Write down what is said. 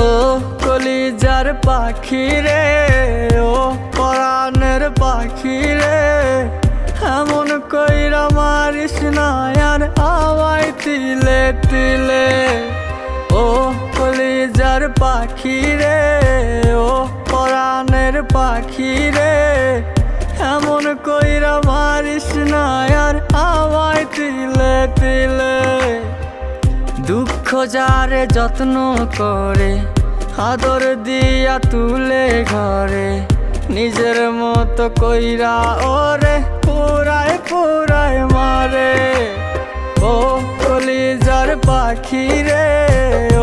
ও কলিজার পাখি রে, ও পরাণের পাখি রে, এমন কইরা মারিস না আর আমায় তিলে তিলে। ও কলিজার পাখি রে, ও পরাণের পাখি রে, এমন কইরা মারিস না আর আমায় তিলে তিলে। দুঃখ যারে যত্ন করে, আদর দিয়া তুলে ঘরে, নিজের মতো কইরা ওরে পুরায় পুরায় মারে। ও কলিজার পাখি রে, ও